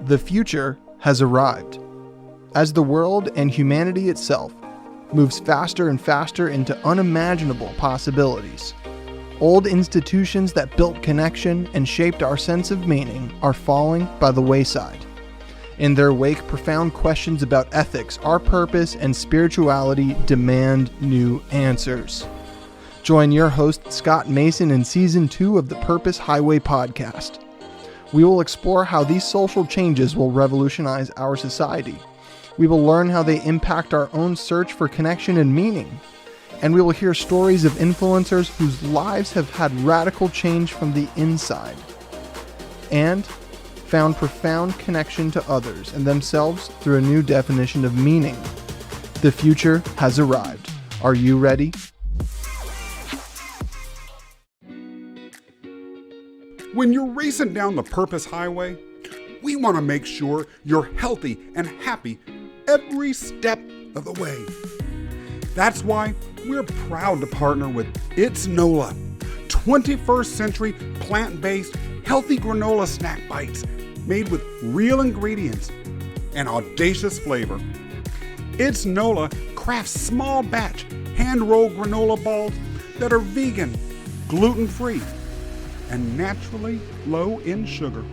The future has arrived. As the world and humanity itself moves faster and faster into unimaginable possibilities, old institutions that built connection and shaped our sense of meaning are falling by the wayside. In their wake, profound questions about ethics, our purpose, and spirituality demand new answers. Join your host, Scott Mason, in Season 2 of the Purpose Highway podcast. We will explore how these social changes will revolutionize our society. We will learn how they impact our own search for connection and meaning. And we will hear stories of influencers whose lives have had radical change from the inside and found profound connection to others and themselves through a new definition of meaning. The future has arrived. Are you ready? When you're racing down the Purpose Highway, we want to make sure you're healthy and happy every step of the way. That's why we're proud to partner with It's NOLA, 21st century plant-based healthy granola snack bites made with real ingredients and audacious flavor. It's NOLA crafts small batch hand-rolled granola balls that are vegan, gluten-free, and naturally low in sugar.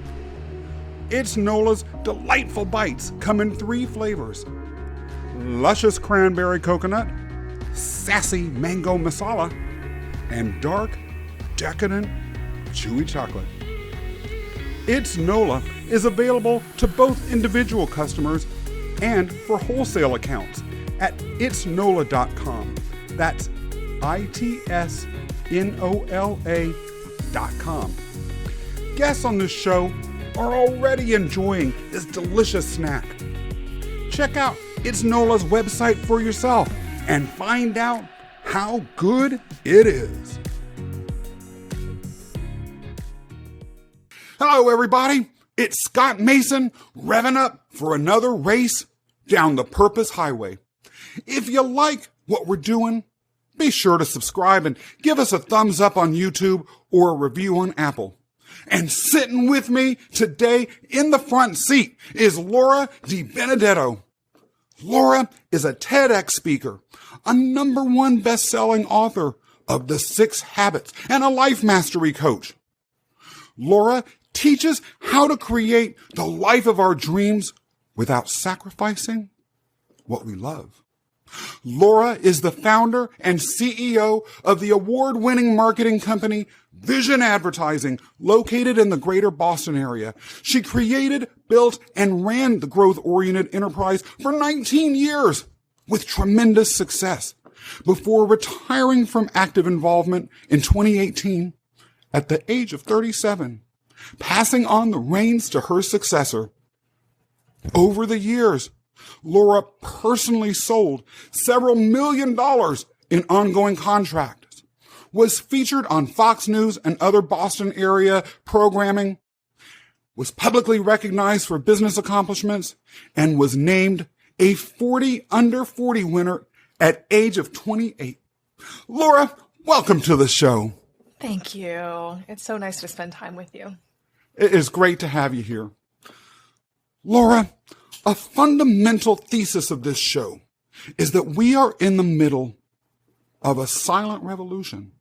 It's NOLA's delightful bites come in 3 flavors: luscious cranberry coconut, sassy mango masala, and dark, decadent, chewy chocolate. It's NOLA is available to both individual customers and for wholesale accounts at itsnola.com. That's itsnola.com. Guests on this show are already enjoying this delicious snack. Check out It's NOLA's website for yourself and find out how good it is. Hello, everybody. It's Scott Mason revving up for another race down the Purpose Highway. If you like what we're doing, be sure to subscribe and give us a thumbs up on YouTube or a review on Apple. And sitting with me today in the front seat is Laura DiBenedetto. Laura is a TEDx speaker, a #1 best-selling author of The 6 Habits, and a life mastery coach. Laura teaches how to create the life of our dreams without sacrificing what we love. Laura is the founder and CEO of the award-winning marketing company Vision Advertising, located in the greater Boston area. She created, built, and ran the growth-oriented enterprise for 19 years with tremendous success before retiring from active involvement in 2018 at the age of 37, passing on the reins to her successor. Over the years, Laura personally sold several $1 million in ongoing contracts, was featured on Fox News and other Boston area programming, was publicly recognized for business accomplishments, and was named a 40 under 40 winner at age of 28. Laura, welcome to the show. Thank you. It's so nice to spend time with you. It is great to have you here. Laura, a fundamental thesis of this show is that we are in the middle of a silent revolution,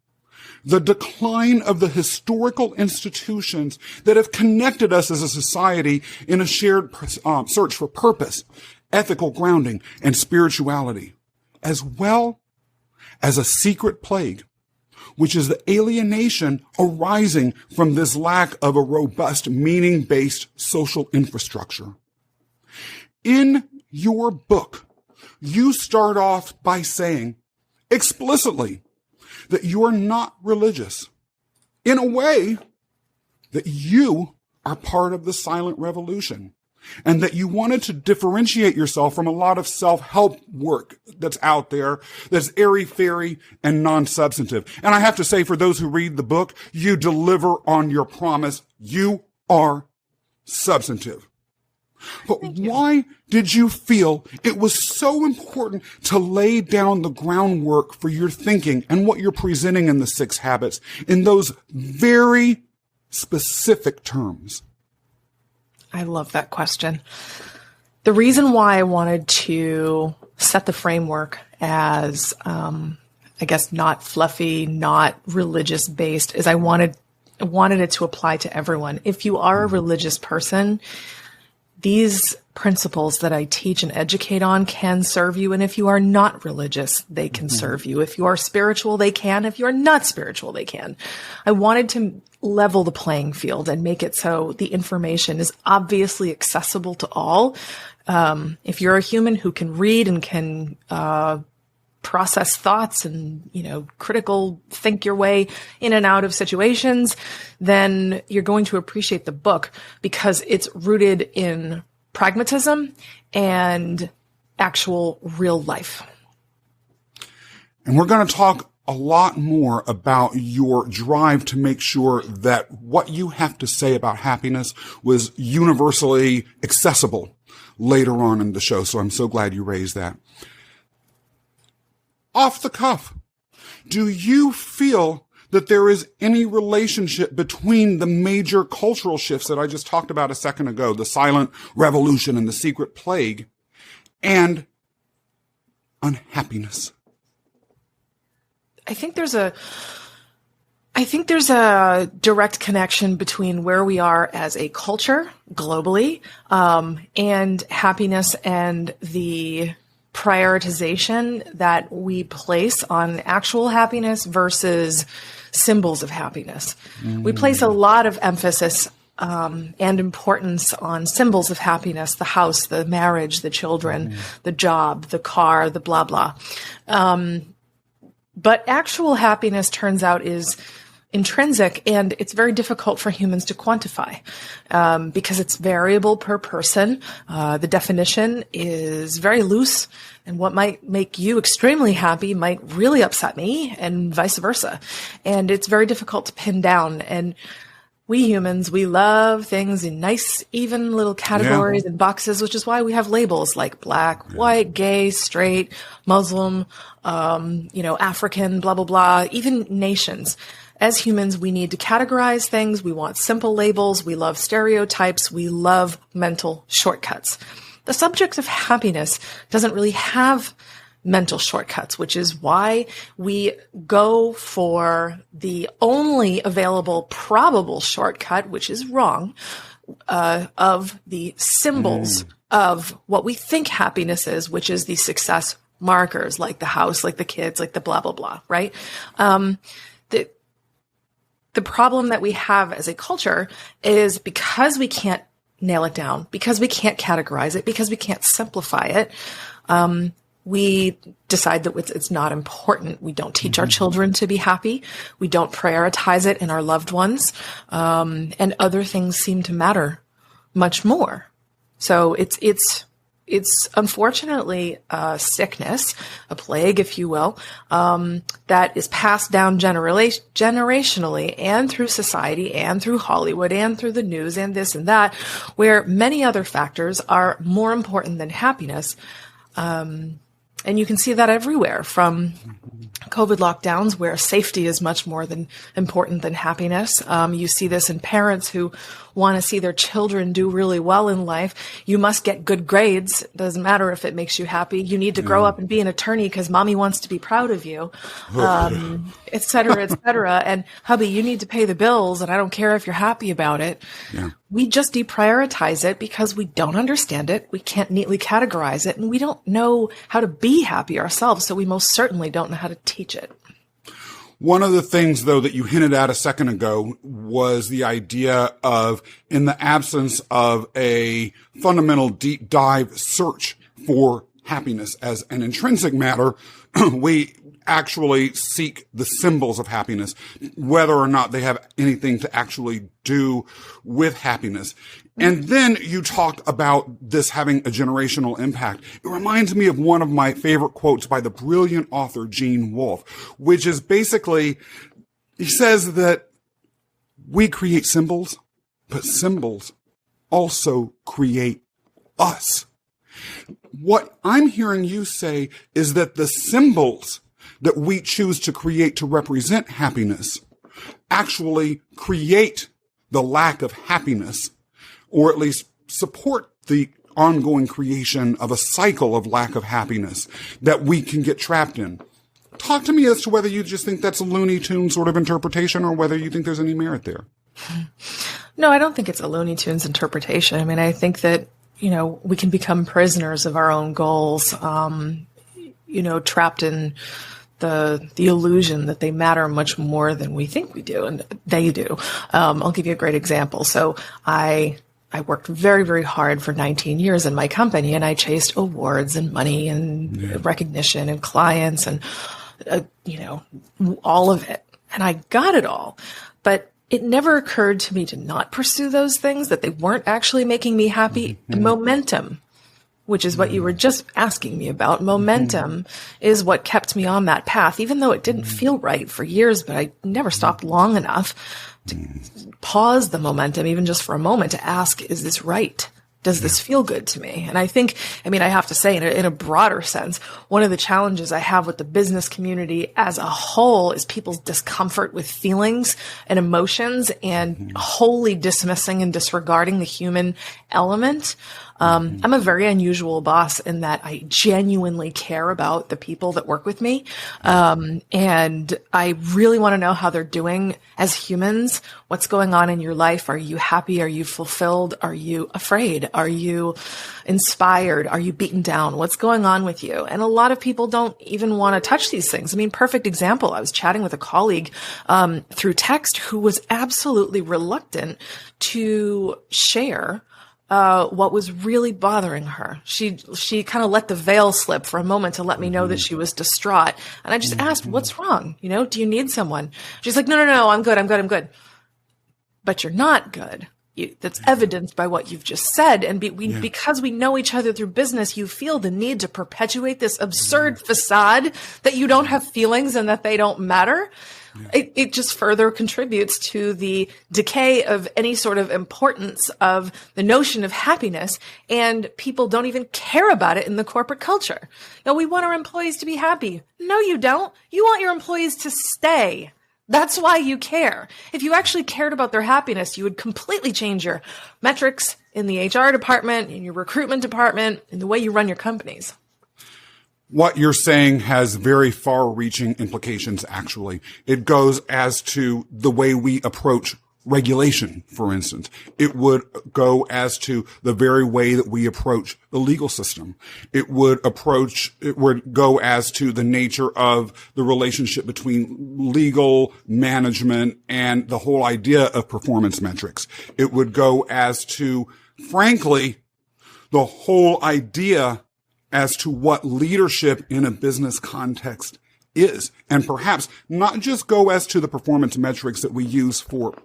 the decline of the historical institutions that have connected us as a society in a shared search for purpose, ethical grounding, and spirituality, as well as a secret plague, which is the alienation arising from this lack of a robust, meaning-based social infrastructure. In your book, you start off by saying explicitly that you are not religious, in a way that you are part of the silent revolution, and that you wanted to differentiate yourself from a lot of self-help work that's out there that's airy-fairy and non-substantive. And I have to say, for those who read the book, you deliver on your promise. You are substantive. But why did you feel it was so important to lay down the groundwork for your thinking and what you're presenting in the 6 Habits in those very specific terms? I love that question. The reason why I wanted to set the framework as, I guess, not fluffy, not religious based, is I wanted it to apply to everyone. If you are a religious person, these principles that I teach and educate on can serve you. And if you are not religious, they can serve you. If you are spiritual, they can. If you are not spiritual, they can. I wanted to level the playing field and make it so the information is obviously accessible to all. If you're a human who can read and can process thoughts and, critical think your way in and out of situations, then you're going to appreciate the book because it's rooted in pragmatism and actual real life. And we're going to talk a lot more about your drive to make sure that what you have to say about happiness was universally accessible later on in the show. So I'm so glad you raised that. Off the cuff, do you feel that there is any relationship between the major cultural shifts that I just talked about a second ago, the silent revolution and the secret plague, and unhappiness? I think there's a direct connection between where we are as a culture globally, and happiness and the prioritization that we place on actual happiness versus symbols of happiness. We place a lot of emphasis and importance on symbols of happiness: the house, the marriage, the children, the job, the car, the blah, blah. But actual happiness, turns out, is intrinsic, and it's very difficult for humans to quantify because it's variable per person. The definition is very loose, and what might make you extremely happy might really upset me, and vice versa. And it's very difficult to pin down. And we humans, we love things in nice, even little categories and boxes, which is why we have labels like black, white, gay, straight, Muslim, African, blah, blah, blah, even nations. As humans, we need to categorize things. We want simple labels. We love stereotypes. We love mental shortcuts. The subject of happiness doesn't really have mental shortcuts, which is why we go for the only available probable shortcut, which is wrong, of the symbols of what we think happiness is, which is the success markers, like the house, like the kids, like the blah, blah, blah, right? The problem that we have as a culture is because we can't nail it down, because we can't categorize it, because we can't simplify it, we decide that it's not important. We don't teach our children to be happy. We don't prioritize it in our loved ones. And other things seem to matter much more. So it's unfortunately a sickness, a plague, if you will, that is passed down generationally and through society and through Hollywood and through the news and this and that, where many other factors are more important than happiness. And you can see that everywhere, from COVID lockdowns, where safety is much more important than happiness. You see this in parents who want to see their children do really well in life. You must get good grades. Doesn't matter if it makes you happy. You need to grow up and be an attorney because mommy wants to be proud of you, et cetera, et cetera. And hubby, you need to pay the bills, and I don't care if you're happy about it. Yeah. We just deprioritize it because we don't understand it. We can't neatly categorize it, and we don't know how to be happy ourselves. So we most certainly don't know how to teach it. One of the things, though, that you hinted at a second ago was the idea of, in the absence of a fundamental deep dive search for happiness as an intrinsic matter, we actually seek the symbols of happiness, whether or not they have anything to actually do with happiness. And then you talk about this having a generational impact. It reminds me of one of my favorite quotes by the brilliant author Gene Wolfe, which is basically, he says that we create symbols, but symbols also create us. What I'm hearing you say is that the symbols that we choose to create to represent happiness actually create the lack of happiness, or at least support the ongoing creation of a cycle of lack of happiness that we can get trapped in. Talk to me as to whether you just think that's a Looney Tunes sort of interpretation or whether you think there's any merit there. No, I don't think it's a Looney Tunes interpretation. I mean, I think that, we can become prisoners of our own goals, trapped in the illusion that they matter much more than we think we do, and they do. I'll give you a great example. So I worked very, very hard for 19 years in my company, and I chased awards and money and recognition and clients and, all of it. And I got it all. But it never occurred to me to not pursue those things, that they weren't actually making me happy. Momentum, which is what you were just asking me about. Momentum is what kept me on that path, even though it didn't feel right for years, but I never stopped long enough to pause the momentum, even just for a moment, to ask, is this right? Does this feel good to me? And I think, I have to say in a broader sense, one of the challenges I have with the business community as a whole is people's discomfort with feelings and emotions and wholly dismissing and disregarding the human element. I'm a very unusual boss in that I genuinely care about the people that work with me. And I really want to know how they're doing as humans. What's going on in your life? Are you happy? Are you fulfilled? Are you afraid? Are you inspired? Are you beaten down? What's going on with you? And a lot of people don't even want to touch these things. Perfect example. I was chatting with a colleague, through text who was absolutely reluctant to share what was really bothering her. She kind of let the veil slip for a moment to let me know that she was distraught. And I just asked, what's wrong? Do you need someone? She's like, no, I'm good. But you're not good. That's evidenced by what you've just said. And because we know each other through business, you feel the need to perpetuate this absurd facade that you don't have feelings and that they don't matter. It just further contributes to the decay of any sort of importance of the notion of happiness, and people don't even care about it in the corporate culture. We want our employees to be happy. No, you don't. You want your employees to stay. That's why you care. If you actually cared about their happiness, you would completely change your metrics in the HR department, in your recruitment department, in the way you run your companies. What you're saying has very far-reaching implications, actually. It goes as to the way we approach regulation, for instance. It would go as to the very way that we approach the legal system. It would go as to the nature of the relationship between legal management and the whole idea of performance metrics. It would go as to, frankly, the whole idea as to what leadership in a business context is. And perhaps not just go as to the performance metrics that we use for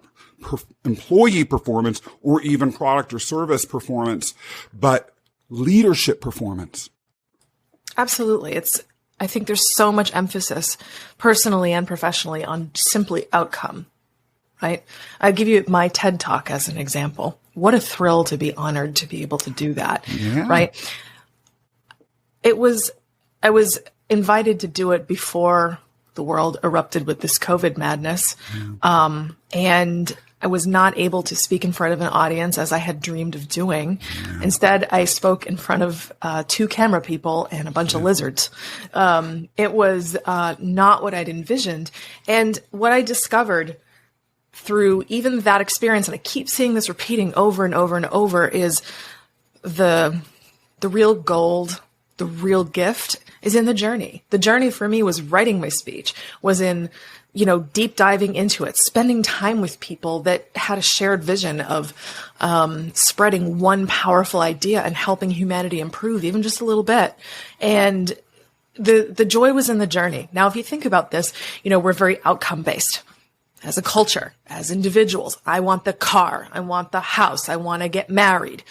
employee performance or even product or service performance, but leadership performance. Absolutely. I think there's so much emphasis personally and professionally on simply outcome, right? I'll give you my TED Talk as an example. What a thrill to be honored to be able to do that, right? I was invited to do it before the world erupted with this COVID madness. And I was not able to speak in front of an audience as I had dreamed of doing. Instead, I spoke in front of 2 camera people and a bunch of lizards. It was not what I'd envisioned. And what I discovered through even that experience, and I keep seeing this repeating over and over and over, is the real gold, the real gift is in the journey. The journey for me was writing my speech, was in, deep diving into it, spending time with people that had a shared vision of spreading one powerful idea and helping humanity improve even just a little bit. And the joy was in the journey. Now, if you think about this, we're very outcome based. As a culture, as individuals, I want the car, I want the house, I want to get married.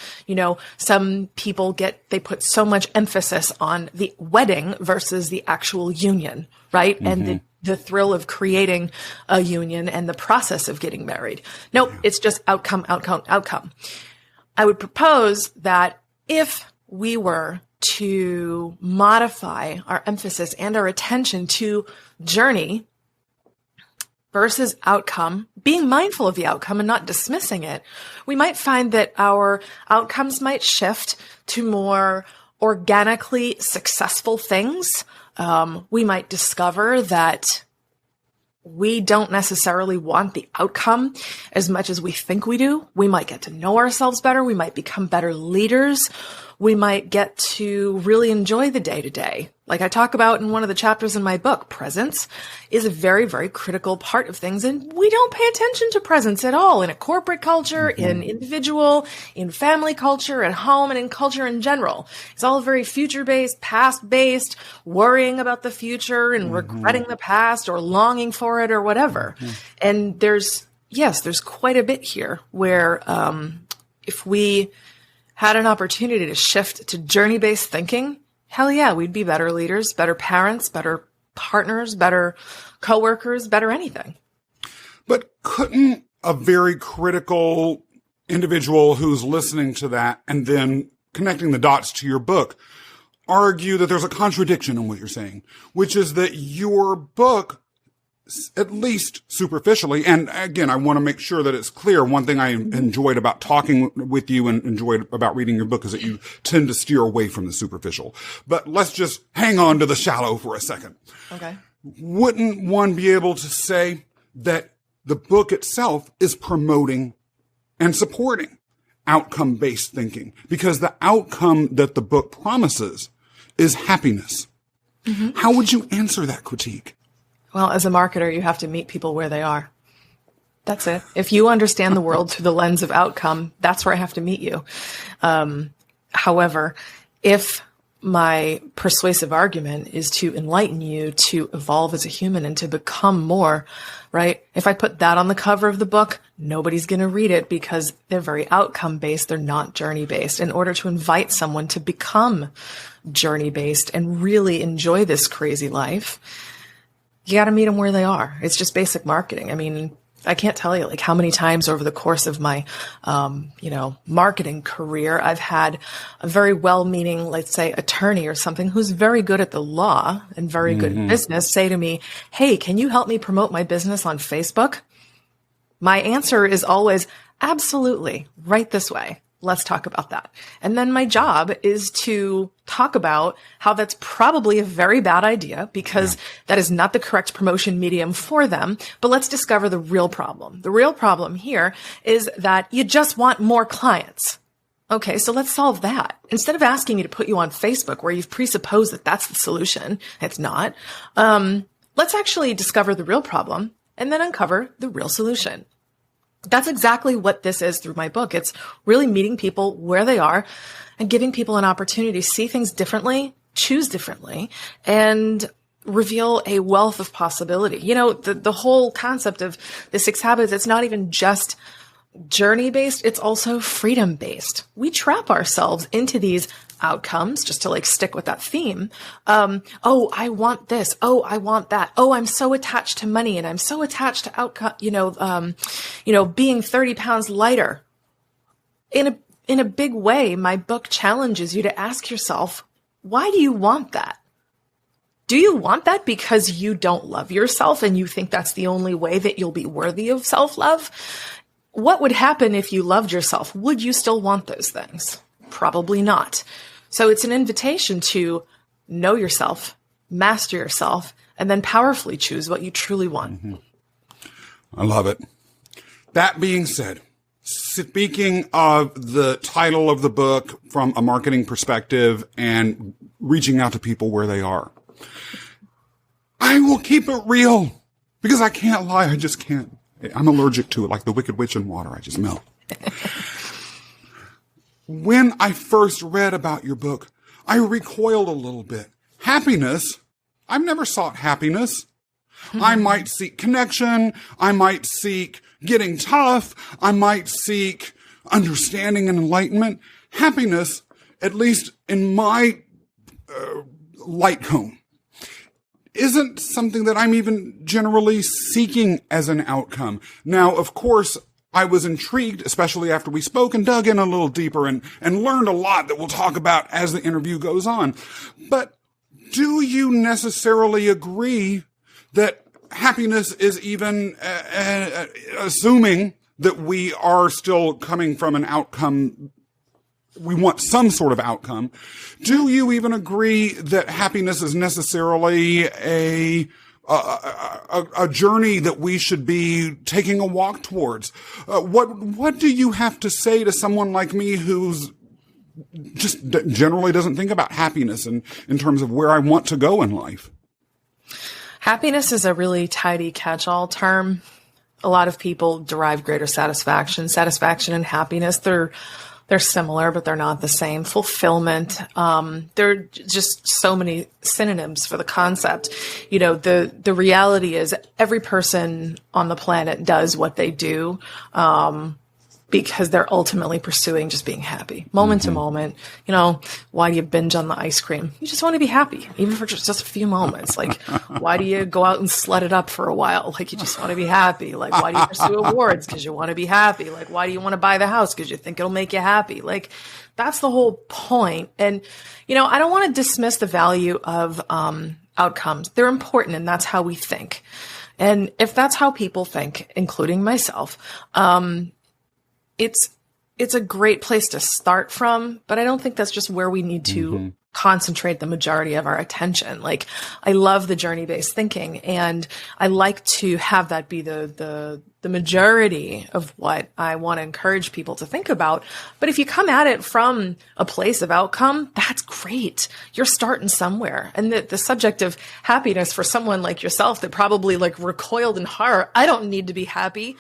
Some people they put so much emphasis on the wedding versus the actual union, right? And the thrill of creating a union and the process of getting married. Nope, it's just outcome, outcome, outcome. I would propose that if we were to modify our emphasis and our attention to journey versus outcome, being mindful of the outcome and not dismissing it, we might find that our outcomes might shift to more organically successful things. We might discover that we don't necessarily want the outcome as much as we think we do. We might get to know ourselves better. We might become better leaders. We might get to really enjoy the day to day. Like I talk about in one of the chapters in my book, presence is a very, very critical part of things. And we don't pay attention to presence at all in a corporate culture, in individual, in family culture, at home, and in culture in general. It's all very future-based, past-based, worrying about the future and regretting the past or longing for it or whatever. And there's quite a bit here where if we had an opportunity to shift to journey-based thinking, hell yeah, we'd be better leaders, better parents, better partners, better coworkers, better anything. But couldn't a very critical individual who's listening to that and then connecting the dots to your book argue that there's a contradiction in what you're saying, which is that your book, at least superficially, and again, I want to make sure that it's clear. One thing I enjoyed about talking with you and enjoyed about reading your book is that you tend to steer away from the superficial. But let's just hang on to the shallow for a second. Okay. Wouldn't one be able to say that the book itself is promoting and supporting outcome-based thinking? Because the outcome that the book promises is happiness. How would you answer that critique? Well, as a marketer, you have to meet people where they are. That's it. If you understand the world through the lens of outcome, that's where I have to meet you. However, if my persuasive argument is to enlighten you to evolve as a human and to become more, right? If I put that on the cover of the book, nobody's going to read it because they're very outcome based. They're not journey based. In order to invite someone to become journey based and really enjoy this crazy life, you got to meet them where they are. It's just basic marketing. I mean, I can't tell you like how many times over the course of my, marketing career, I've had a very well-meaning, let's say, attorney or something who's very good at the law and very good at business say to me, "Hey, can you help me promote my business on Facebook?" My answer is always, absolutely, right this way. Let's talk about that. And then my job is to talk about how that's probably a very bad idea because that is not the correct promotion medium for them. But let's discover the real problem. The real problem here is that you just want more clients. Okay, so let's solve that. Instead of asking me to put you on Facebook where you've presupposed that that's the solution, it's not. Let's actually discover the real problem and then uncover the real solution. That's exactly what this is through my book. It's really meeting people where they are and giving people an opportunity to see things differently, choose differently, and reveal a wealth of possibility. You know, the whole concept of the 6 habits, it's not even just journey-based, it's also freedom-based. We trap ourselves into these outcomes, just to like stick with that theme. Oh, I want this. Oh, I want that. Oh, I'm so attached to money and I'm so attached to outcome, being 30 pounds lighter. In a big way, my book challenges you to ask yourself, why do you want that? Do you want that because you don't love yourself and you think that's the only way that you'll be worthy of self-love? What would happen if you loved yourself? Would you still want those things? Probably not. So it's an invitation to know yourself, master yourself, and then powerfully choose what you truly want. I love it. That being said, speaking of the title of the book from a marketing perspective and reaching out to people where they are, I will keep it real because I can't lie. I just can't. I'm allergic to it, like the Wicked Witch in water. I just melt. When I first read about your book, I recoiled a little bit. Happiness? I've never sought happiness. I might seek connection. I might seek getting tough. I might seek understanding and enlightenment. Happiness, at least in my light cone, isn't something that I'm even generally seeking as an outcome. Now, of course, I was intrigued, especially after we spoke and dug in a little deeper and learned a lot that we'll talk about as the interview goes on. But do you necessarily agree that happiness is even assuming that we are still coming from an outcome. We want some sort of outcome. Do you even agree that happiness is necessarily a journey that we should be taking a walk towards? What do you have to say to someone like me who's just generally doesn't think about happiness in terms of where I want to go in life? Happiness is a really tidy catch-all term. A lot of people derive greater satisfaction. Satisfaction and happiness, they're similar, but they're not the same. Fulfillment. There are just so many synonyms for the concept. You know, the reality is every person on the planet does what they do, because they're ultimately pursuing just being happy, moment to moment. You know, why do you binge on the ice cream? You just want to be happy, even for just a few moments. Like, why do you go out and slut it up for a while? Like, you just want to be happy. Like, why do you pursue awards? Because you want to be happy. Like, why do you want to buy the house? Because you think it'll make you happy. Like, that's the whole point. And, you know, I don't want to dismiss the value of outcomes. They're important, and that's how we think. And if that's how people think, including myself, it's a great place to start from, but I don't think that's just where we need to concentrate the majority of our attention. Like, I love the journey-based thinking, and I like to have that be the majority of what I want to encourage people to think about. But if you come at it from a place of outcome, that's great. You're starting somewhere. And the subject of happiness for someone like yourself that probably like recoiled in horror, I don't need to be happy.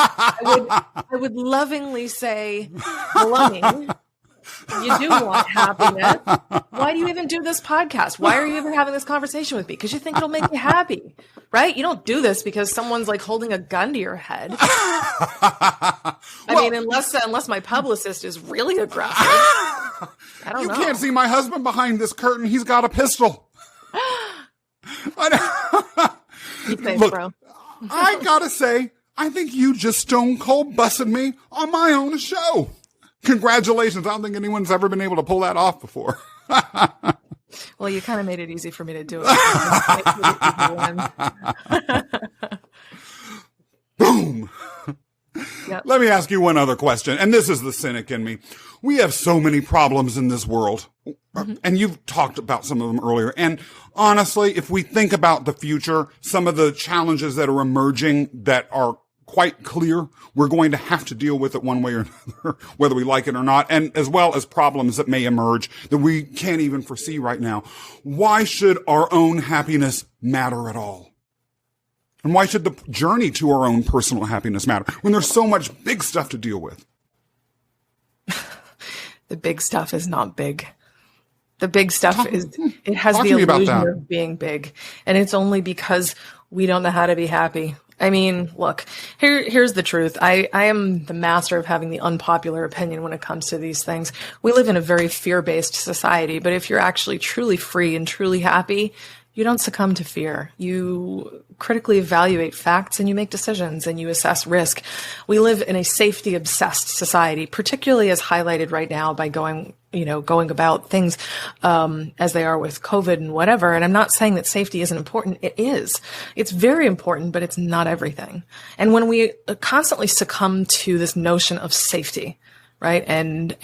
I would lovingly say, Melanie, you do want happiness. Why do you even do this podcast? Why are you even having this conversation with me? Because you think it'll make you happy, right? You don't do this because someone's like holding a gun to your head. I mean, unless my publicist is really aggressive. I don't know. You can't see my husband behind this curtain. He's got a pistol. Thanks, bro. I gotta say, I think you just stone cold busted me on my own show. Congratulations. I don't think anyone's ever been able to pull that off before. Well, you kind of made it easy for me to do it. Boom. Yep. Let me ask you one other question. And this is the cynic in me. We have so many problems in this world. And you've talked about some of them earlier. And honestly, if we think about the future, some of the challenges that are emerging that are quite clear, we're going to have to deal with it one way or another, whether we like it or not, and as well as problems that may emerge that we can't even foresee right now. Why should our own happiness matter at all? And why should the journey to our own personal happiness matter when there's so much big stuff to deal with? The big stuff is not big. The big stuff it has the illusion of being big. And it's only because we don't know how to be happy. I mean, look, here's the truth. I am the master of having the unpopular opinion when it comes to these things. We live in a very fear-based society, but if you're actually truly free and truly happy, you don't succumb to fear. You critically evaluate facts and you make decisions and you assess risk. We live in a safety-obsessed society, particularly as highlighted right now by going about things as they are with COVID and whatever. And I'm not saying that safety isn't important. It is. It's very important, but it's not everything. And when we constantly succumb to this notion of safety, right, and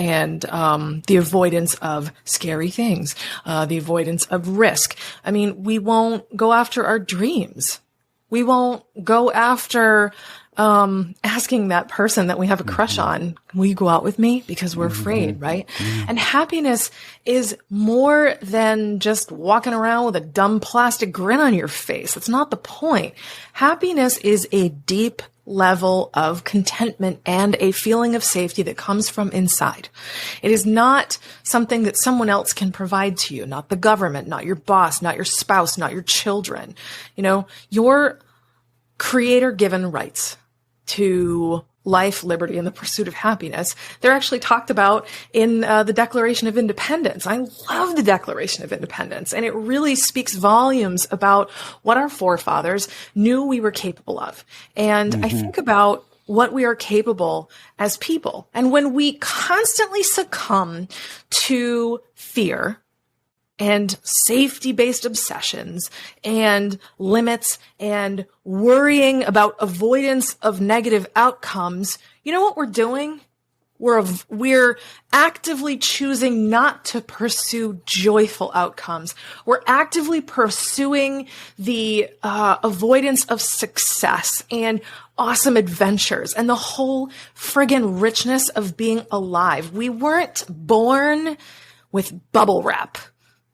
the avoidance of scary things, the avoidance of risk, I mean, we won't go after our dreams. We won't go after asking that person that we have a crush on, will you go out with me? Because we're afraid, right? And happiness is more than just walking around with a dumb plastic grin on your face. That's not the point. Happiness is a deep level of contentment and a feeling of safety that comes from inside. It is not something that someone else can provide to you, not the government, not your boss, not your spouse, not your children. You know, your creator-given rights to life, liberty, and the pursuit of happiness, they're actually talked about in the Declaration of Independence. I love the Declaration of Independence, and it really speaks volumes about what our forefathers knew we were capable of. And I think about what we are capable as people. And when we constantly succumb to fear, and safety-based obsessions and limits and worrying about avoidance of negative outcomes, you know what we're doing? We're actively choosing not to pursue joyful outcomes. We're actively pursuing the avoidance of success and awesome adventures and the whole friggin' richness of being alive. We weren't born with bubble wrap,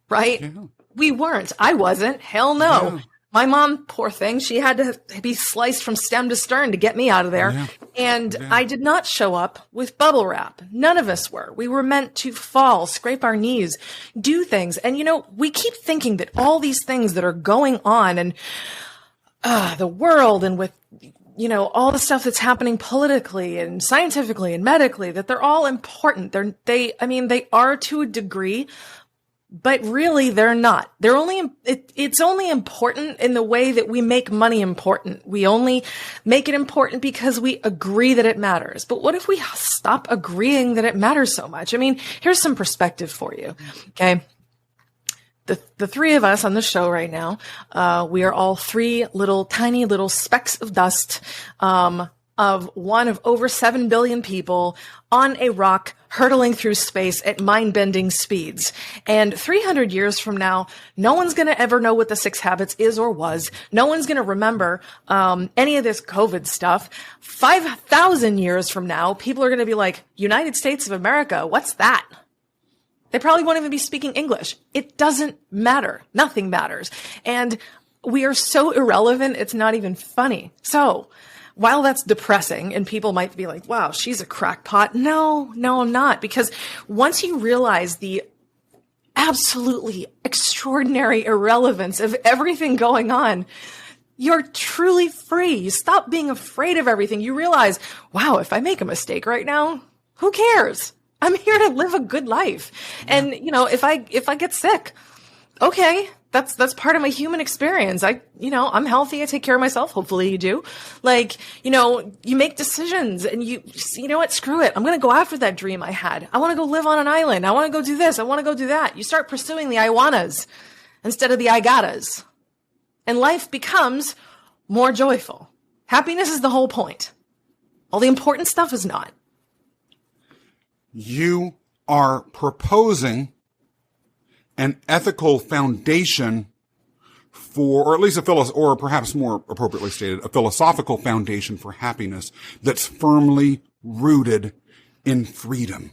right? Yeah. We weren't. I wasn't. Hell no. Yeah. My mom, poor thing, she had to be sliced from stem to stern to get me out of there. Yeah. And I did not show up with bubble wrap. None of us were. We were meant to fall, scrape our knees, do things. And, you know, we keep thinking that all these things that are going on in the world and with, you know, all the stuff that's happening politically and scientifically and medically, that they're all important. They are to a degree, but really they're not. It's only important in the way that we make money important. We only make it important because we agree that it matters. But what if we stop agreeing that it matters so much? I mean, here's some perspective for you. Okay. The three of us on the show right now, we are all three tiny little specks of dust, of one of over 7 billion people on a rock hurtling through space at mind-bending speeds. And 300 years from now, no one's going to ever know what the 6 Habits is or was. No one's going to remember any of this COVID stuff. 5,000 years from now, people are going to be like, United States of America, what's that? They probably won't even be speaking English. It doesn't matter. Nothing matters. And we are so irrelevant, it's not even funny. So while that's depressing and people might be like, wow, she's a crackpot. No, I'm not. Because once you realize the absolutely extraordinary irrelevance of everything going on, you're truly free. You stop being afraid of everything. You realize, wow, if I make a mistake right now, who cares? I'm here to live a good life. And, you know, if I get sick, okay, that's part of my human experience. I'm healthy. I take care of myself. Hopefully you do. Like, you know, you make decisions and you know what? Screw it. I'm going to go after that dream I had. I want to go live on an island. I want to go do this. I want to go do that. You start pursuing the I wannas instead of the I gottas. And life becomes more joyful. Happiness is the whole point. All the important stuff is not. You are proposing an ethical foundation for, or at least or perhaps more appropriately stated, a philosophical foundation for happiness that's firmly rooted in freedom.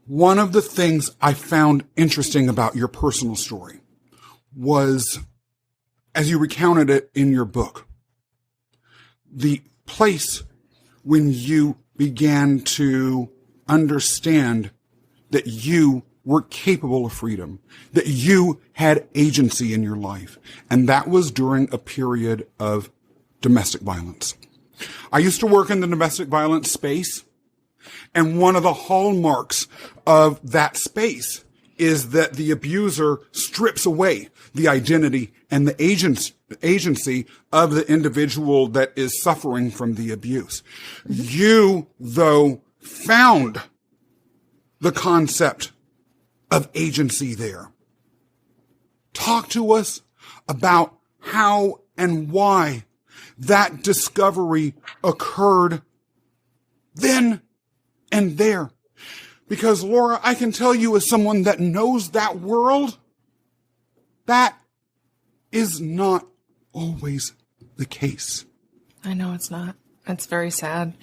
One of the things I found interesting about your personal story was, as you recounted it in your book, the place when you began to understand that you were capable of freedom, that you had agency in your life. And that was during a period of domestic violence. I used to work in the domestic violence space, and one of the hallmarks of that space is that the abuser strips away the identity and the agency of the individual that is suffering from the abuse. You, though, found the concept of agency there. Talk to us about how and why that discovery occurred then and there. Because, Laura, I can tell you as someone that knows that world, that is not always the case. I know it's not. It's very sad.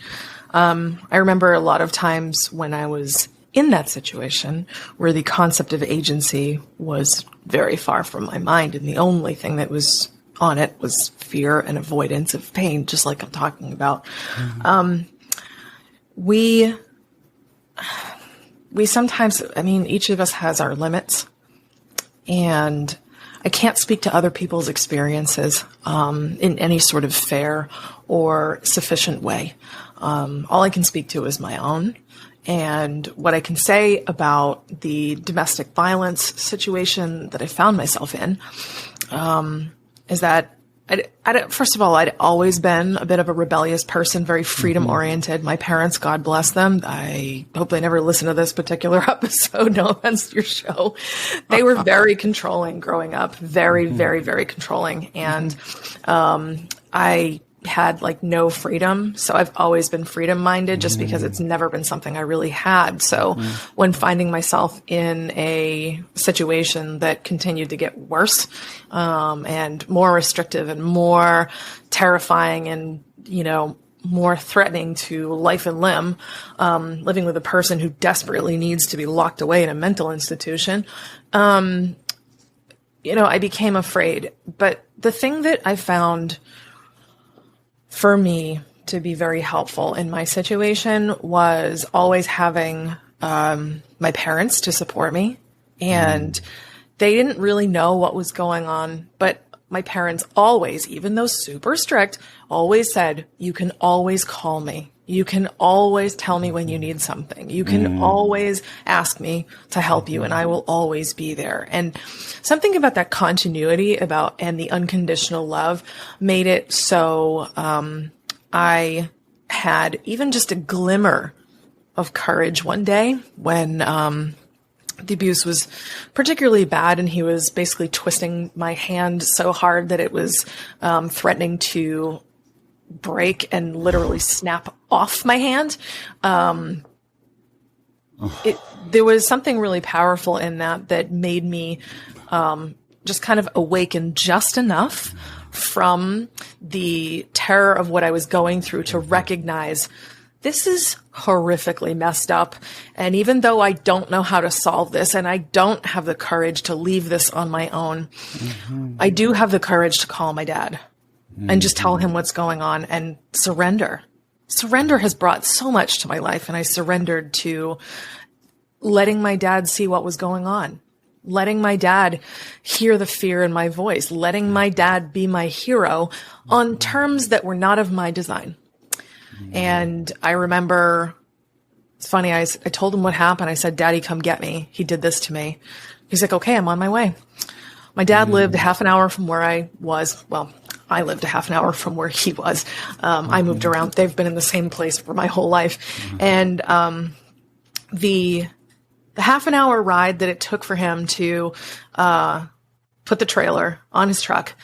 I remember a lot of times when I was in that situation where the concept of agency was very far from my mind, and the only thing that was on it was fear and avoidance of pain, just like I'm talking about. Mm-hmm. We sometimes, each of us has our limits, and I can't speak to other people's experiences in any sort of fair or sufficient way. All I can speak to is my own. And what I can say about the domestic violence situation that I found myself in is that First of all, I'd always been a bit of a rebellious person, very freedom oriented. My parents, God bless them. I hope they never listen to this particular episode. No offense to your show. They were very controlling growing up, very, very, very controlling. And, I had like no freedom. So I've always been freedom minded just because it's never been something I really had. So when finding myself in a situation that continued to get worse, and more restrictive and more terrifying and, more threatening to life and limb, living with a person who desperately needs to be locked away in a mental institution, I became afraid. But the thing that I found for me to be very helpful in my situation was always having my parents to support me. And they didn't really know what was going on, but my parents always, even though super strict, always said, you can always call me. You can always tell me when you need something. You can always ask me to help you, and I will always be there. And something about that continuity and the unconditional love made it so I had even just a glimmer of courage one day when the abuse was particularly bad, and he was basically twisting my hand so hard that it was threatening to break and literally snap off my hand. There was something really powerful in that made me just kind of awaken just enough from the terror of what I was going through to recognize this is horrifically messed up. And even though I don't know how to solve this and I don't have the courage to leave this on my own, I do have the courage to call my dad and just tell him what's going on and surrender. Surrender has brought so much to my life, and I surrendered to letting my dad see what was going on, letting my dad hear the fear in my voice, letting my dad be my hero on terms that were not of my design. And I remember, it's funny, I told him what happened. I said, Daddy, come get me. He did this to me. He's like, okay, I'm on my way. My dad lived a half an hour from where I was. Well, I lived a half an hour from where he was. I moved around. They've been in the same place for my whole life. And the half an hour ride that it took for him to put the trailer on his truck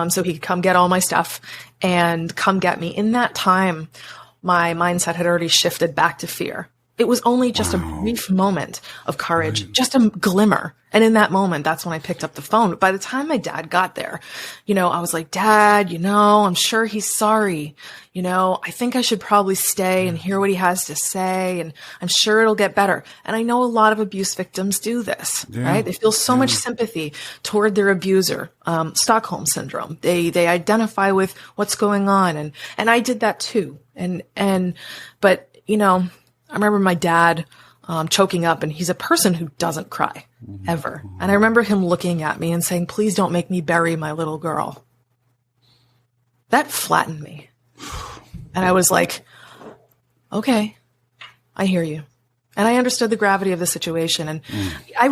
so he could come get all my stuff and come get me, in that time, my mindset had already shifted back to fear. It was only just a brief moment of courage, just a glimmer. And in that moment, that's when I picked up the phone. But by the time my dad got there, I was like, Dad, I'm sure he's sorry. I think I should probably stay and hear what he has to say. And I'm sure it'll get better. And I know a lot of abuse victims do this, right? They feel so much sympathy toward their abuser. Stockholm syndrome. They identify with what's going on. And I did that too. But I remember my dad choking up, and he's a person who doesn't cry ever. And I remember him looking at me and saying, please don't make me bury my little girl. That flattened me. And I was like, okay, I hear you. And I understood the gravity of the situation. And I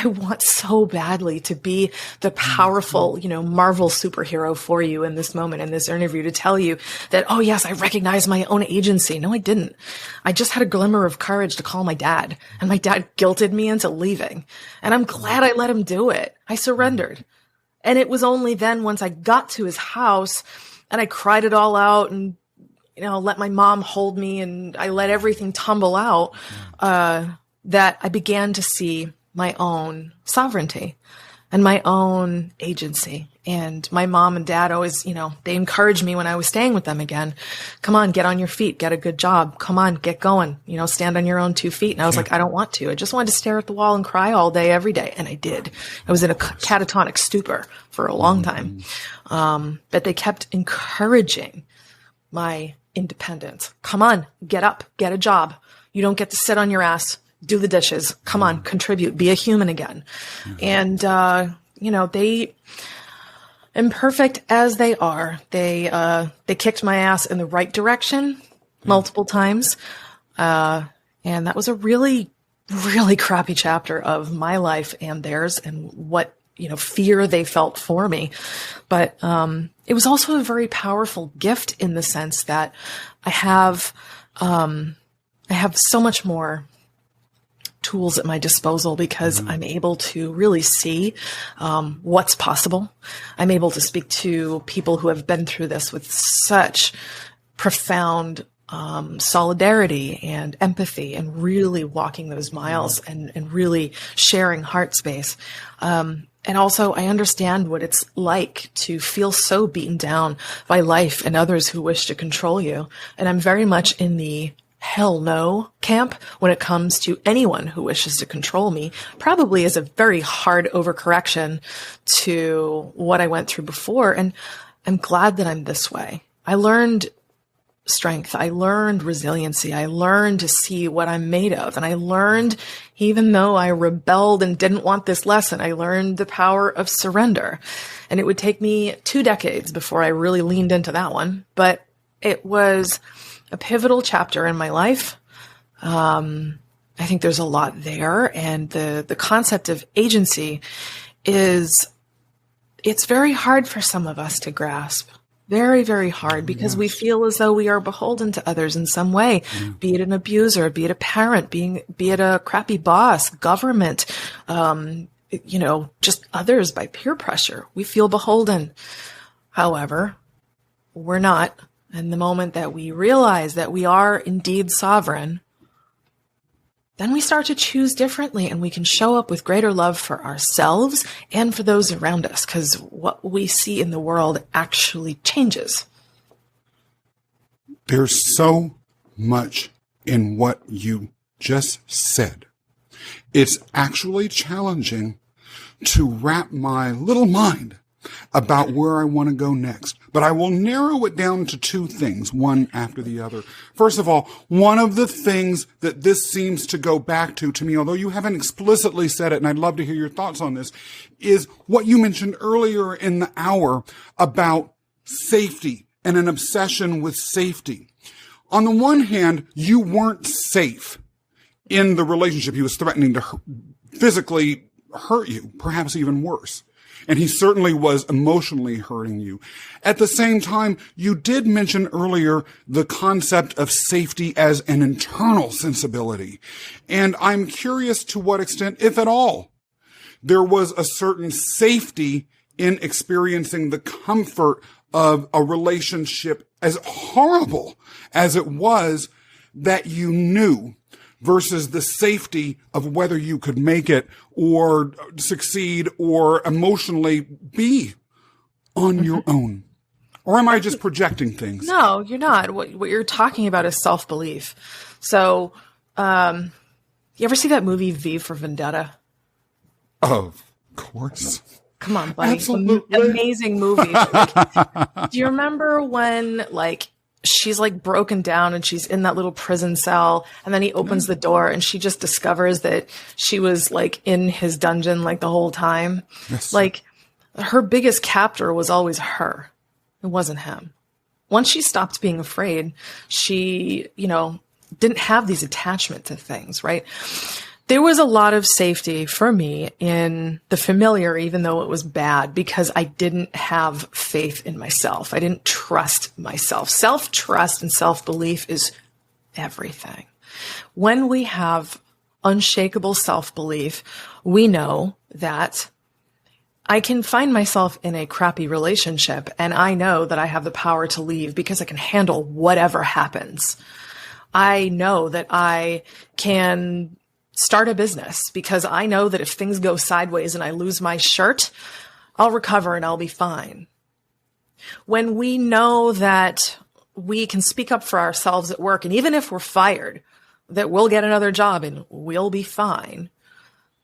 want so badly to be the powerful, Marvel superhero for you in this moment, in this interview, to tell you that, oh yes, I recognize my own agency. No, I didn't. I just had a glimmer of courage to call my dad, and my dad guilted me into leaving. And I'm glad I let him do it. I surrendered. And it was only then, once I got to his house and I cried it all out and let my mom hold me and I let everything tumble out, that I began to see my own sovereignty and my own agency. And my mom and dad always, they encouraged me when I was staying with them again. Come on, get on your feet, get a good job. Come on, get going, stand on your own 2 feet. And I was like, I don't want to. I just wanted to stare at the wall and cry all day, every day. And I did. I was in a catatonic stupor for a long time. But they kept encouraging my independence. Come on, get up, get a job. You don't get to sit on your ass, do the dishes. Come on, contribute, be a human again. And, they, imperfect as they are, they kicked my ass in the right direction multiple times. And that was a really, really crappy chapter of my life and theirs, and what fear they felt for me. But, it was also a very powerful gift in the sense that I have so much more tools at my disposal because I'm able to really see what's possible. I'm able to speak to people who have been through this with such profound solidarity and empathy, and really walking those miles and really sharing heart space. And also, I understand what it's like to feel so beaten down by life and others who wish to control you. And I'm very much in the hell no camp when it comes to anyone who wishes to control me. Probably is a very hard overcorrection to what I went through before. And I'm glad that I'm this way. I learned strength. I learned resiliency. I learned to see what I'm made of. And I learned, even though I rebelled and didn't want this lesson, I learned the power of surrender. And it would take me 2 decades before I really leaned into that one. But it was a pivotal chapter in my life. I think there's a lot there. And the concept of agency it's very hard for some of us to grasp. Very, very hard, because we feel as though we are beholden to others in some way, be it an abuser, be it a parent, be it a crappy boss, government, just others by peer pressure. We feel beholden. However, we're not. And the moment that we realize that we are indeed sovereign, then we start to choose differently, and we can show up with greater love for ourselves and for those around us, because what we see in the world actually changes. There's so much in what you just said. It's actually challenging to wrap my little mind about where I want to go next. But I will narrow it down to 2 things, one after the other. First of all, one of the things that this seems to go back to me, although you haven't explicitly said it, and I'd love to hear your thoughts on this, is what you mentioned earlier in the hour about safety and an obsession with safety. On the one hand, you weren't safe in the relationship. He was threatening to physically hurt you, perhaps even worse. And he certainly was emotionally hurting you. At the same time, you did mention earlier the concept of safety as an internal sensibility. And I'm curious to what extent, if at all, there was a certain safety in experiencing the comfort of a relationship as horrible as it was that you knew, versus the safety of whether you could make it or succeed or emotionally be on your own. Or am I just projecting things? No, you're not. What you're talking about is self-belief. So, you ever see that movie V for Vendetta? Of course. Come on, buddy. Absolutely. Amazing movie. Do you remember when, she's broken down and she's in that little prison cell, and then he opens the door and she just discovers that she was in his dungeon the whole time? Yes. Her biggest captor was always her. It wasn't him. Once she stopped being afraid, she, didn't have these attachment to things, right? There was a lot of safety for me in the familiar, even though it was bad, because I didn't have faith in myself. I didn't trust myself. Self-trust and self-belief is everything. When we have unshakable self-belief, we know that I can find myself in a crappy relationship, and I know that I have the power to leave because I can handle whatever happens. I know that I can start a business because I know that if things go sideways and I lose my shirt, I'll recover and I'll be fine. When we know that we can speak up for ourselves at work, and even if we're fired, that we'll get another job and we'll be fine,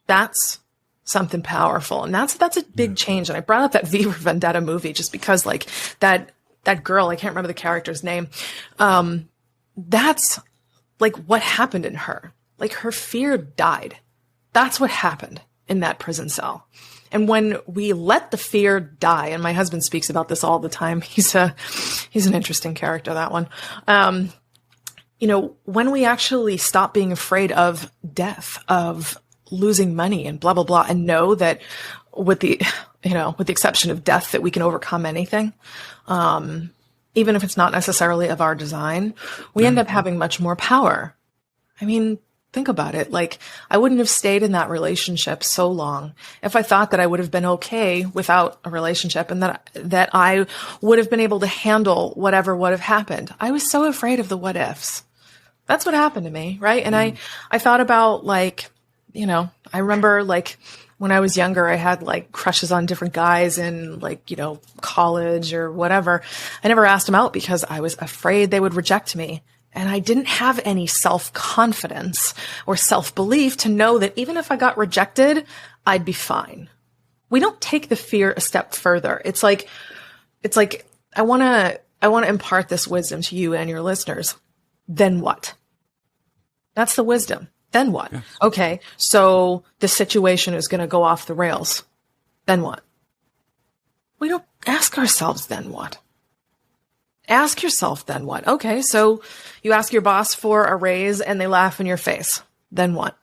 that's something powerful. And that's a big change. And I brought up that V for Vendetta movie just because that girl, I can't remember the character's name. That's what happened in her. Her fear died. That's what happened in that prison cell. And when we let the fear die, and my husband speaks about this all the time, he's an interesting character, that one. When we actually stop being afraid of death, of losing money and blah, blah, blah, and know that with the exception of death, that we can overcome anything. Even if it's not necessarily of our design, we end up having much more power. I mean, think about it. Like, I wouldn't have stayed in that relationship so long if I thought that I would have been okay without a relationship, and that I would have been able to handle whatever would have happened. I was so afraid of the what ifs. That's what happened to me, right? And I thought about, like, I remember, like, when I was younger, I had like crushes on different guys in, like, college or whatever. I never asked them out because I was afraid they would reject me. And I didn't have any self-confidence or self-belief to know that even if I got rejected, I'd be fine. We don't take the fear a step further. It's like I want to impart this wisdom to you and your listeners. Then what? That's the wisdom. Then what? Yes. Okay, so the situation is going to go off the rails. Then what? We don't ask ourselves, then what? Ask yourself, then what? Okay, so you ask your boss for a raise and they laugh in your face. Then what?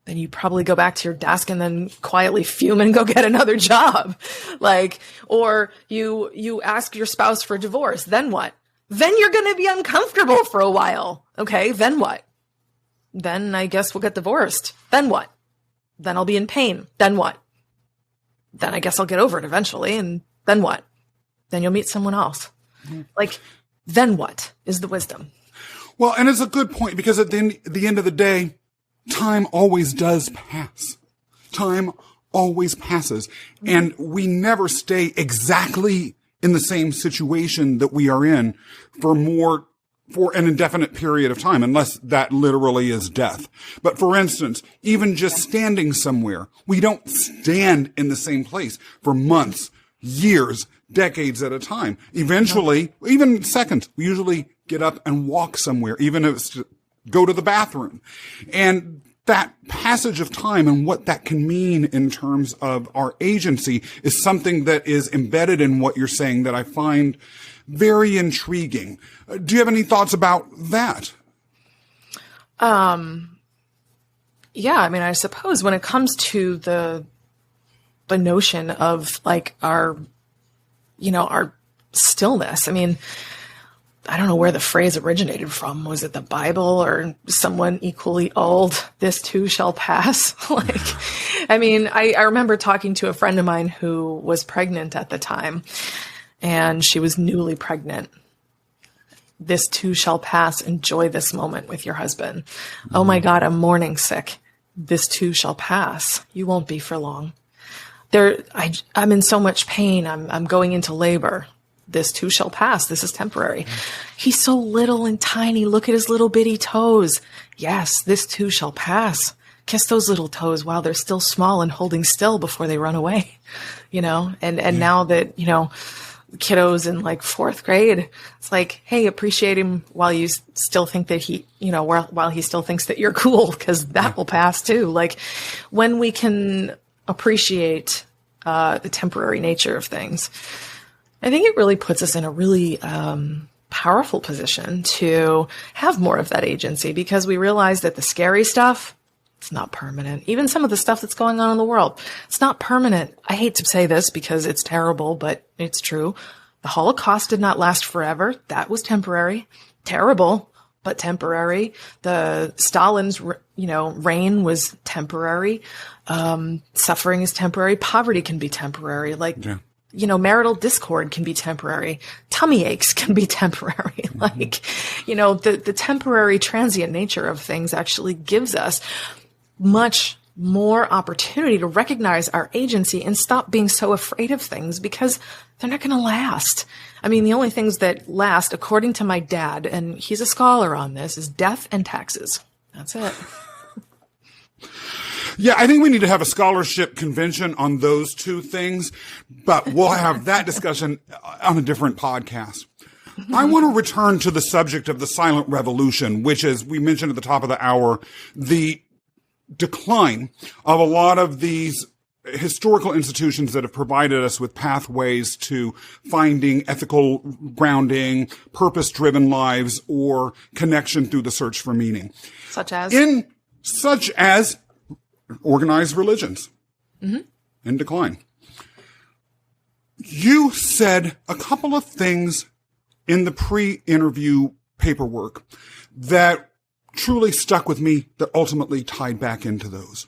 Then you probably go back to your desk and then quietly fume and go get another job. Or you ask your spouse for divorce. Then what? Then you're going to be uncomfortable for a while. Okay, then what? Then I guess we'll get divorced. Then what? Then I'll be in pain. Then what? Then I guess I'll get over it eventually. And then what? Then you'll meet someone else. Mm-hmm. Like, then what is the wisdom? Well, and it's a good point, because at the end of the day, time always does pass. Time always passes. Mm-hmm. And we never stay exactly in the same situation that we are in for an indefinite period of time, unless that literally is death. But for instance, even just standing somewhere, we don't stand in the same place for months, years, decades at a time. Eventually, even seconds, we usually get up and walk somewhere, even if it's to go to the bathroom. And that passage of time and what that can mean in terms of our agency is something that is embedded in what you're saying that I find very intriguing. Do you have any thoughts about that? Yeah, I mean, I suppose when it comes to the notion of, like, our stillness, I mean, I don't know where the phrase originated from. Was it the Bible or someone equally old? This too shall pass. I mean, I remember talking to a friend of mine who was pregnant at the time, and she was newly pregnant. This too shall pass. Enjoy this moment with your husband. Mm-hmm. Oh my God, I'm morning sick. This too shall pass. You won't be for long. I'm in so much pain. I'm going into labor. This too shall pass. This is temporary. He's so little and tiny. Look at his little bitty toes. Yes, this too shall pass. Kiss those little toes while they're still small and holding still before they run away. And now that, kiddos in like 4th grade, it's like, hey, appreciate him while you still think that while he still thinks that you're cool, because that will pass too. Like, when we can appreciate the temporary nature of things, I think it really puts us in a really powerful position to have more of that agency, because we realize that the scary stuff, it's not permanent. Even some of the stuff that's going on in the world, it's not permanent. I hate to say this because it's terrible, but it's true. The Holocaust did not last forever. That was temporary. Terrible, but temporary. The Stalin's, reign was temporary. Suffering is temporary. Poverty can be temporary. Marital discord can be temporary. Tummy aches can be temporary. Mm-hmm. The temporary transient nature of things actually gives us much more opportunity to recognize our agency and stop being so afraid of things, because they're not going to last. I mean, the only things that last, according to my dad, and he's a scholar on this, is death and taxes. That's it. Yeah, I think we need to have a scholarship convention on those two things, but we'll have that discussion on a different podcast. I want to return to the subject of the silent revolution, which, as we mentioned at the top of the hour, the decline of a lot of these historical institutions that have provided us with pathways to finding ethical grounding, purpose-driven lives, or connection through the search for meaning. Such as organized religions. Mm-hmm. in decline. You said a couple of things in the pre-interview paperwork that truly stuck with me that ultimately tied back into those.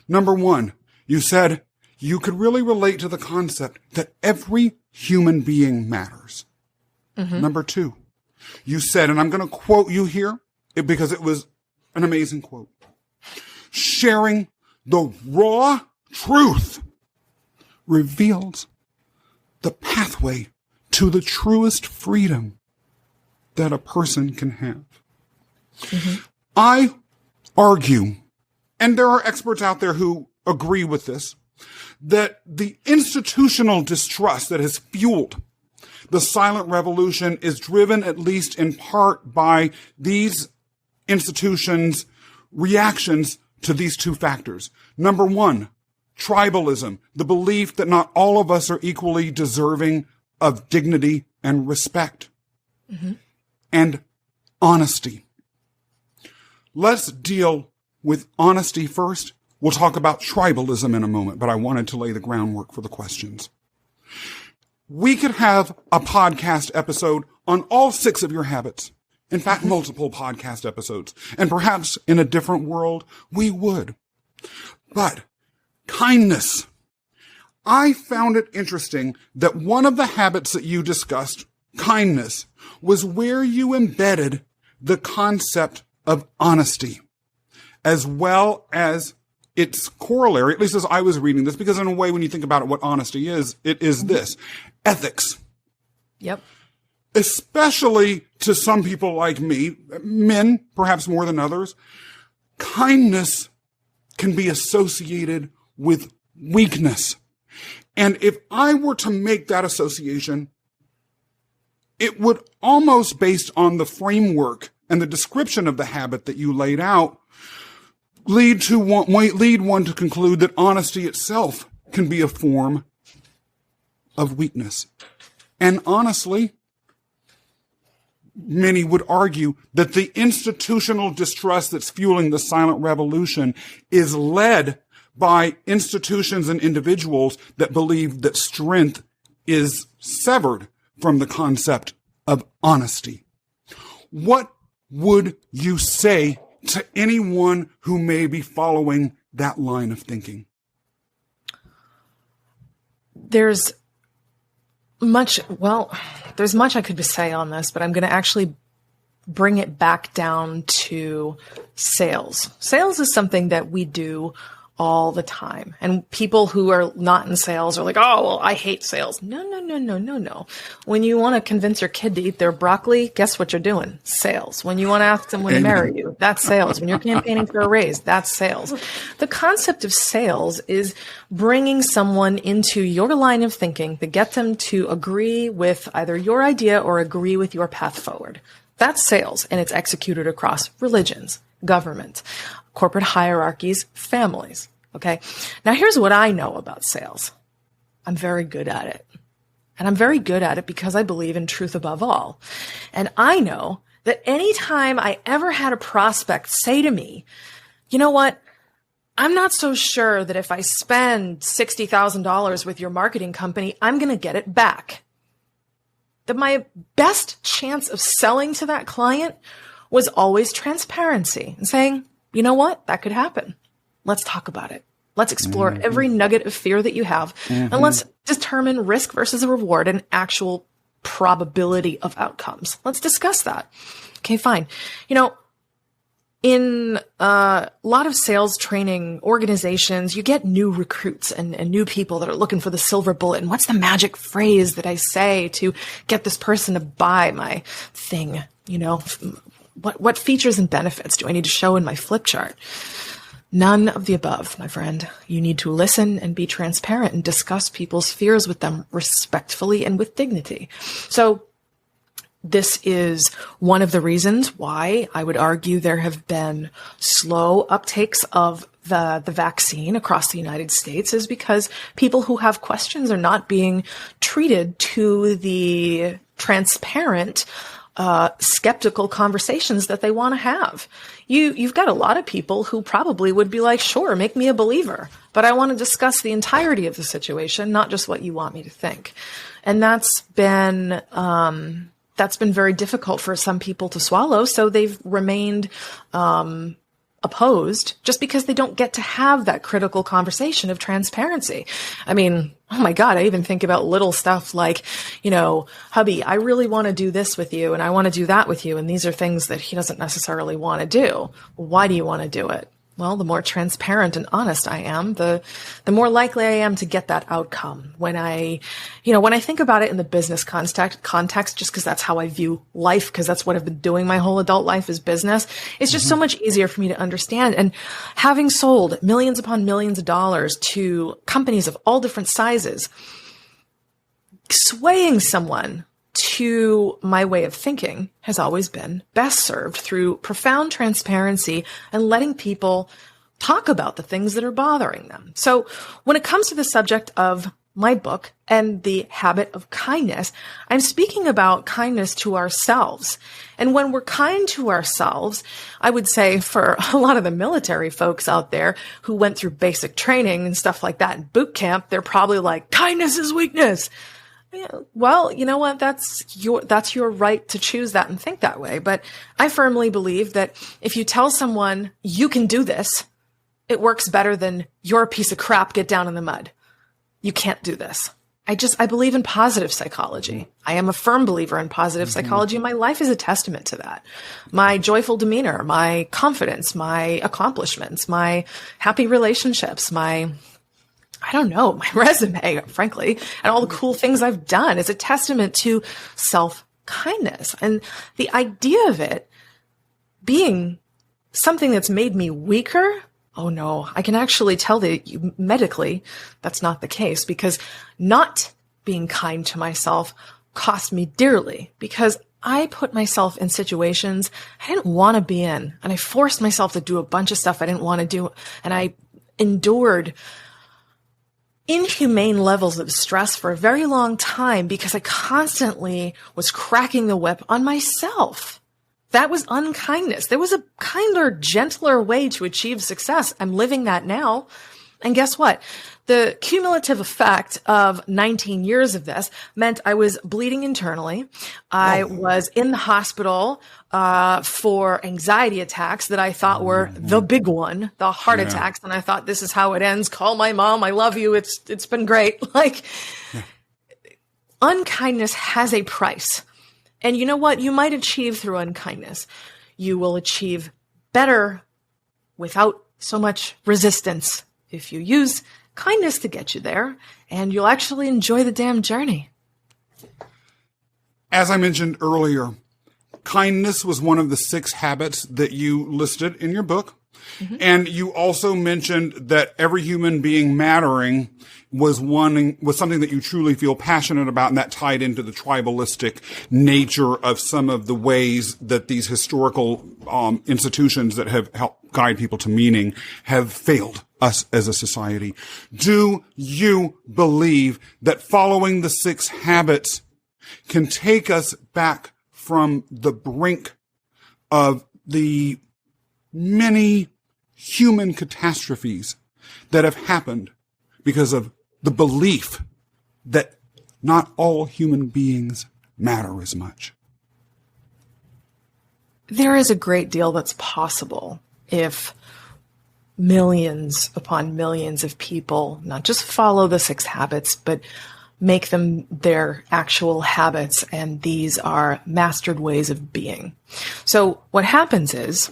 Number one, you said you could really relate to the concept that every human being matters. Mm-hmm. Number two, you said, and I'm going to quote you here because it was an amazing quote, sharing the raw truth reveals the pathway to the truest freedom that a person can have. Mm-hmm. I argue, and there are experts out there who agree with this, that the institutional distrust that has fueled the silent revolution is driven, at least in part, by these institutions' reactions to these two factors. Number one, tribalism, the belief that not all of us are equally deserving of dignity and respect. Mm-hmm. And honesty. Let's deal with honesty first. We'll talk about tribalism in a moment, but I wanted to lay the groundwork for the questions. We could have a podcast episode on all 6 of your habits. In fact, multiple podcast episodes. And perhaps in a different world, we would. But kindness. I found it interesting that one of the habits that you discussed, kindness, was where you embedded the concept of honesty, as well as its corollary, at least as I was reading this, because in a way, when you think about it, what honesty is, it is this: ethics. Yep. Especially to some people like me, men, perhaps more than others, kindness can be associated with weakness. And if I were to make that association, it would almost, based on the framework and the description of the habit that you laid out, lead one to conclude that honesty itself can be a form of weakness. And honestly, many would argue that the institutional distrust that's fueling the silent revolution is led by institutions and individuals that believe that strength is severed from the concept of honesty. What would you say to anyone who may be following that line of thinking? There's much I could say on this, but I'm going to actually bring it back down to sales. Sales is something that we do all the time. And people who are not in sales are like, oh, well, I hate sales. No. When you want to convince your kid to eat their broccoli, guess what you're doing? Sales. When you want to ask someone to marry you, that's sales. When you're campaigning for a raise, that's sales. The concept of sales is bringing someone into your line of thinking to get them to agree with either your idea or agree with your path forward. That's sales, and it's executed across religions, government, corporate hierarchies, families. Okay. Now here's what I know about sales. I'm very good at it. And I'm very good at it because I believe in truth above all. And I know that anytime I ever had a prospect say to me, you know what? I'm not so sure that if I spend $60,000 with your marketing company, I'm going to get it back. That my best chance of selling to that client was always transparency and saying, you know what? That could happen. Let's talk about it. Let's explore every nugget of fear that you have, and let's determine risk versus a reward and actual probability of outcomes. Let's discuss that. Okay, fine. You know, in a lot of sales training organizations, you get new recruits and new people that are looking for the silver bullet. And what's the magic phrase that I say to get this person to buy my thing? You know, what features and benefits do I need to show in my flip chart? None of the above, my friend. You need to listen and be transparent and discuss people's fears with them respectfully and with dignity. So this is one of the reasons why I would argue there have been slow uptakes of the vaccine across the United States, is because people who have questions are not being treated to the transparent skeptical conversations that they want to have. You've got a lot of people who probably would be like, sure, make me a believer, but I want to discuss the entirety of the situation, not just what you want me to think. And that's been very difficult for some people to swallow. So they've remained, opposed just because they don't get to have that critical conversation of transparency. I mean, oh my God, I even think about little stuff like, hubby, I really want to do this with you and I want to do that with you. And these are things that he doesn't necessarily want to do. Why do you want to do it? Well, the more transparent and honest I am, the more likely I am to get that outcome. When I think about it in the business context, just because that's how I view life, because that's what I've been doing my whole adult life is business, it's just so much easier for me to understand. And having sold millions upon millions of dollars to companies of all different sizes, swaying someone to my way of thinking has always been best served through profound transparency and letting people talk about the things that are bothering them. So when it comes to the subject of my book and the habit of kindness, I'm speaking about kindness to ourselves. And when we're kind to ourselves, I would say for a lot of the military folks out there who went through basic training and stuff like that in boot camp, they're probably like, kindness is weakness. Yeah, well, you know what? That's your right to choose that and think that way. But I firmly believe that if you tell someone you can do this, it works better than you're a piece of crap, get down in the mud. You can't do this. I believe in positive psychology. I am a firm believer in positive psychology, and my life is a testament to that. My joyful demeanor, my confidence, my accomplishments, my happy relationships, my resume, frankly, and all the cool things I've done is a testament to self-kindness. And the idea of it being something that's made me weaker, oh no, I can actually tell that medically that's not the case, because not being kind to myself cost me dearly, because I put myself in situations I didn't want to be in, and I forced myself to do a bunch of stuff I didn't want to do, and I endured inhumane levels of stress for a very long time because I constantly was cracking the whip on myself. That was unkindness. There was a kinder, gentler way to achieve success. I'm living that now. And guess what? The cumulative effect of 19 years of this meant I was bleeding internally. I was in the hospital for anxiety attacks that I thought were the big one, the heart attacks. And I thought, this is how it ends. Call my mom. I love you. It's been great. Unkindness has a price. And you know what? You might achieve through unkindness. You will achieve better without so much resistance if you use kindness to get you there, and you'll actually enjoy the damn journey. As I mentioned earlier, kindness was one of the 6 habits that you listed in your book. Mm-hmm. And you also mentioned that every human being mattering was something that you truly feel passionate about, and that tied into the tribalistic nature of some of the ways that these historical institutions that have helped guide people to meaning have failed us as a society. Do you believe that following the 6 habits can take us back from the brink of the many human catastrophes that have happened because of the belief that not all human beings matter as much? There is a great deal that's possible if millions upon millions of people not just follow the 6 habits, but make them their actual habits. And these are mastered ways of being. So what happens is,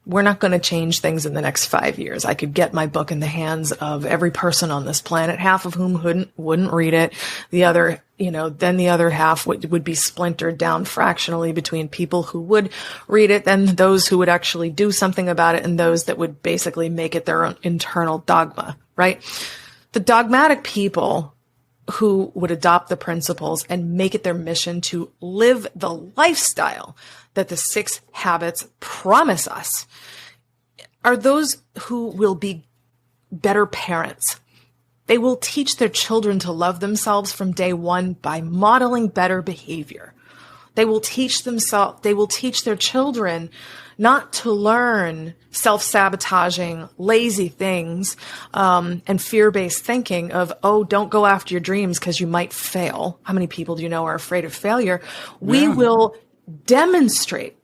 we're not going to change things in the next 5 years. I could get my book in the hands of every person on this planet, half of whom wouldn't read it. The other, then the other half would be splintered down fractionally between people who would read it, then those who would actually do something about it, and those that would basically make it their own internal dogma, right? The dogmatic people who would adopt the principles and make it their mission to live the lifestyle that the 6 habits promise us are those who will be better parents. They will teach their children to love themselves from day one by modeling better behavior. They will teach their children not to learn self-sabotaging, lazy things, and fear-based thinking of, oh, don't go after your dreams because you might fail. How many people do you know are afraid of failure? We will demonstrate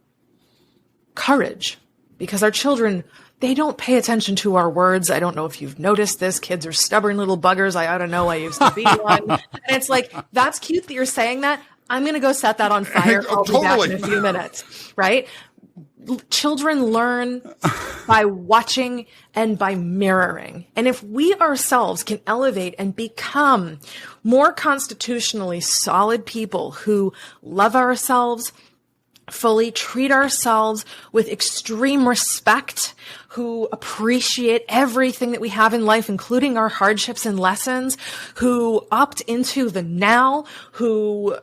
courage because our children, they don't pay attention to our words. I don't know if you've noticed this. Kids are stubborn little buggers. I ought to know. I used to be one. And it's like, that's cute that you're saying that. I'm going to go set that on fire. I'll be back in a few minutes, right? Children learn by watching and by mirroring. And if we ourselves can elevate and become more constitutionally solid people who love ourselves fully, treat ourselves with extreme respect, who appreciate everything that we have in life, including our hardships and lessons, who opt into the now, who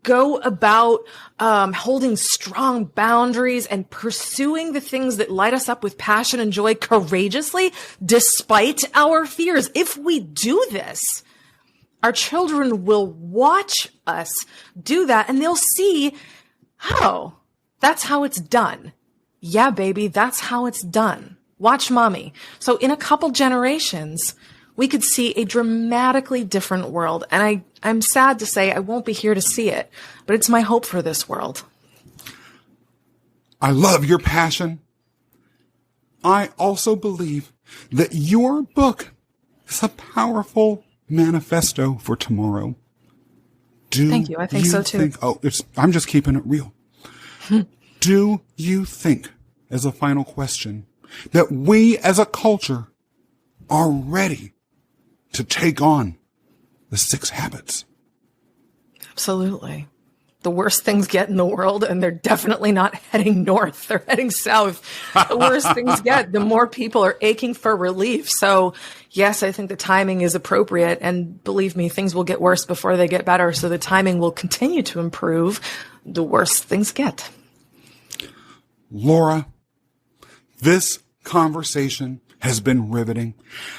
go about holding strong boundaries and pursuing the things that light us up with passion and joy courageously, despite our fears. If we do this, our children will watch us do that and they'll see, oh, that's how it's done. Yeah, baby, that's how it's done. Watch mommy. So in a couple generations, we could see a dramatically different world. And I'm sad to say I won't be here to see it, but it's my hope for this world. I love your passion. I also believe that your book is a powerful manifesto for tomorrow. Thank you. I think so too. I'm just keeping it real. Do you think, as a final question, that we as a culture are ready to take on the 6 habits? Absolutely. The worse things get in the world, and they're definitely not heading north, they're heading south. The worse things get, the more people are aching for relief. So yes, I think the timing is appropriate. And believe me, things will get worse before they get better. So the timing will continue to improve the worse things get. Laura, this conversation has been riveting.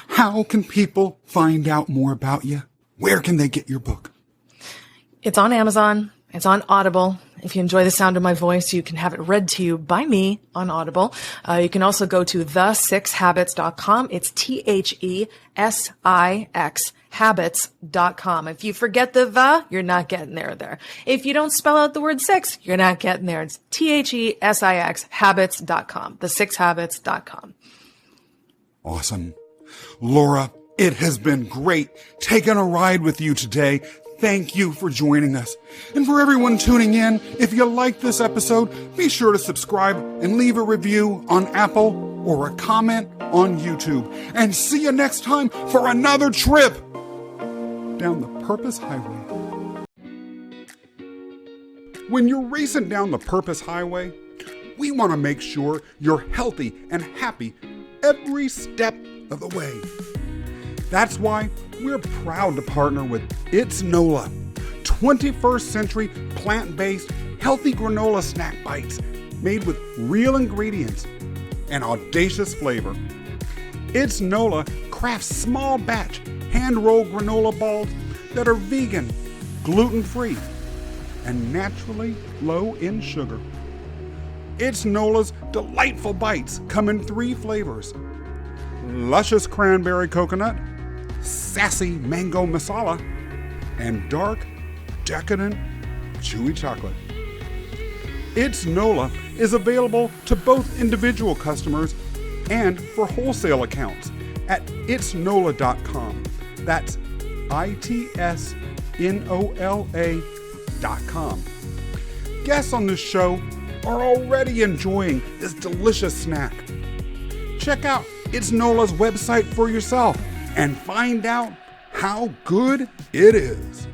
How can people find out more about you? Where can they get your book? It's on Amazon. It's on Audible. If you enjoy the sound of my voice, you can have it read to you by me on Audible. You can also go to the6habits.com. It's THESIX habits.com. If you forget the, you're not getting there. If you don't spell out the word 6, you're not getting there. It's THESIX habits.com. The6habits.com. Awesome. Laura, it has been great taking a ride with you today. Thank you for joining us. And for everyone tuning in, if you like this episode, be sure to subscribe and leave a review on Apple or a comment on YouTube. And see you next time for another trip down the Purpose Highway. When you're racing down the Purpose Highway, we want to make sure you're healthy and happy every step of the way. That's why we're proud to partner with It's NOLA, 21st century plant-based healthy granola snack bites made with real ingredients and audacious flavor. It's NOLA crafts small batch hand-rolled granola balls that are vegan, gluten-free, and naturally low in sugar. It's NOLA's delightful bites come in 3 flavors: luscious cranberry coconut, sassy mango masala, and dark, decadent, chewy chocolate. It's NOLA is available to both individual customers and for wholesale accounts at itsnola.com. That's ITSNOLA.com. Guests on this show are already enjoying this delicious snack. Check out It's NOLA's website for yourself and find out how good it is.